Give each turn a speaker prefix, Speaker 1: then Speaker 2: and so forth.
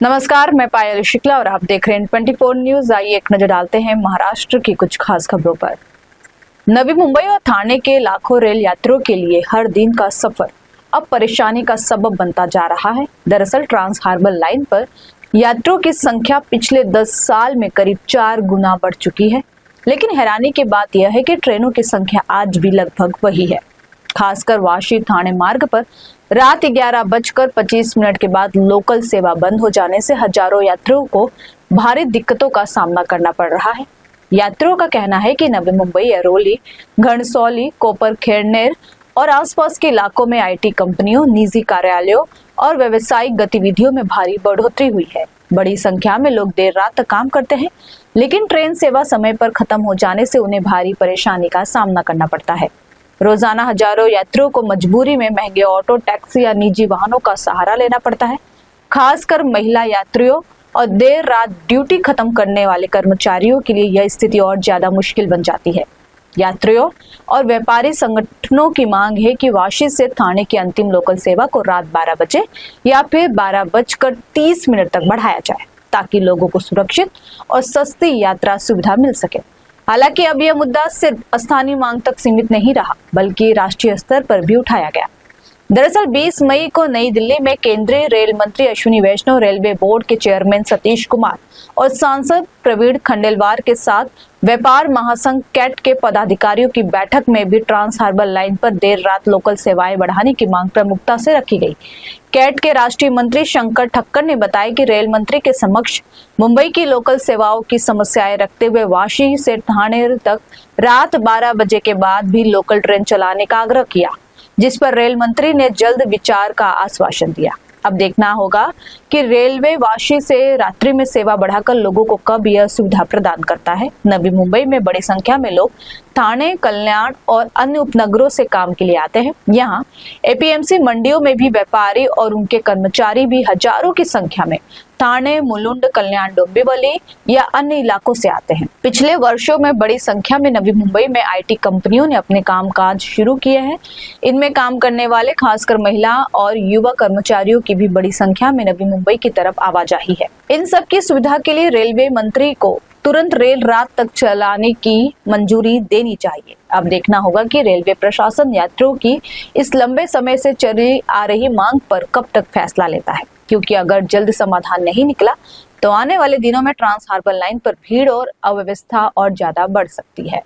Speaker 1: नमस्कार, मैं पायल शुक्ला और आप देख रहे हैं 24 न्यूज। आइए एक नजर डालते हैं महाराष्ट्र की कुछ खास खबरों पर। नवी मुंबई और ठाणे के लाखों रेल यात्रियों के लिए हर दिन का सफर अब परेशानी का सबब बनता जा रहा है। दरअसल ट्रांस हार्बर लाइन पर यात्रियों की संख्या पिछले 10 साल में करीब 4 गुना बढ़ चुकी है, लेकिन हैरानी की बात यह है कि ट्रेनों की संख्या आज भी लगभग वही है। खासकर वाशी ठाणे मार्ग पर रात 11:25 के बाद लोकल सेवा बंद हो जाने से हजारों यात्रियों को भारी दिक्कतों का सामना करना पड़ रहा है। यात्रियों का कहना है कि नवी मुंबई, ऐरोली, घणसोली, कोपरखैरनेर और आसपास के इलाकों में आईटी कंपनियों, निजी कार्यालयों और व्यावसायिक गतिविधियों में भारी बढ़ोतरी हुई है। बड़ी संख्या में लोग देर रात तक काम करते हैं, लेकिन ट्रेन सेवा समय पर खत्म हो जाने से उन्हें भारी परेशानी का सामना करना पड़ता है। रोजाना हजारों यात्रियों को मजबूरी में महंगे ऑटो, टैक्सी या निजी वाहनों का सहारा लेना पड़ता है। खासकर महिला यात्रियों और देर रात ड्यूटी खत्म करने वाले कर्मचारियों के लिए यह स्थिति और ज्यादा मुश्किल बन जाती है। यात्रियों और व्यापारी संगठनों की मांग है कि वाशी से ठाणे की अंतिम लोकल सेवा को रात 12 बजे या फिर 12:30 तक बढ़ाया जाए, ताकि लोगों को सुरक्षित और सस्ती यात्रा सुविधा मिल सके। हालांकि अब यह मुद्दा सिर्फ स्थानीय मांग तक सीमित नहीं रहा, बल्कि राष्ट्रीय स्तर पर भी उठाया गया। दरअसल 20 मई को नई दिल्ली में केंद्रीय रेल मंत्री अश्विनी वैष्णव, रेलवे बोर्ड के चेयरमैन सतीश कुमार और सांसद प्रवीण खंडेलवाल के साथ व्यापार महासंघ कैट के पदाधिकारियों की बैठक में भी ट्रांस हार्बर लाइन पर देर रात लोकल सेवाएं बढ़ाने की मांग प्रमुखता से रखी गई। कैट के राष्ट्रीय मंत्री शंकर ठक्कर ने बताया कि रेल मंत्री के समक्ष मुंबई की लोकल सेवाओं की समस्याएं रखते हुए वाशी से ठाणे तक रात 12 बजे के बाद भी लोकल ट्रेन चलाने का आग्रह किया, जिस पर रेल मंत्री ने जल्द विचार का आश्वासन दिया। अब देखना होगा कि रेलवे वाशी से रात्रि में सेवा बढ़ाकर लोगों को कब यह सुविधा प्रदान करता है। नवी मुंबई में बड़ी संख्या में लोग ठाणे, कल्याण और अन्य उपनगरों से काम के लिए आते हैं। यहाँ एपीएमसी मंडियों में भी व्यापारी और उनके कर्मचारी भी हजारों की संख्या में ठाणे, मुलुंड, कल्याण, डोंबिवली या अन्य इलाकों से आते हैं। पिछले वर्षों में बड़ी संख्या में नवी मुंबई में आईटी कंपनियों ने अपने कामकाज शुरू किए हैं। इनमें काम करने वाले खासकर महिला और युवा कर्मचारियों की भी बड़ी संख्या में नवी मुंबई की तरफ आवाजाही है। इन सब की सुविधा के लिए रेलवे मंत्री को तुरंत रेल रात तक चलाने की मंजूरी देनी चाहिए। अब देखना होगा कि रेलवे प्रशासन यात्रियों की इस लंबे समय से चली आ रही मांग पर कब तक फैसला लेता है, क्योंकि अगर जल्द समाधान नहीं निकला तो आने वाले दिनों में ट्रांस हार्बर लाइन पर भीड़ और अव्यवस्था और ज्यादा बढ़ सकती है।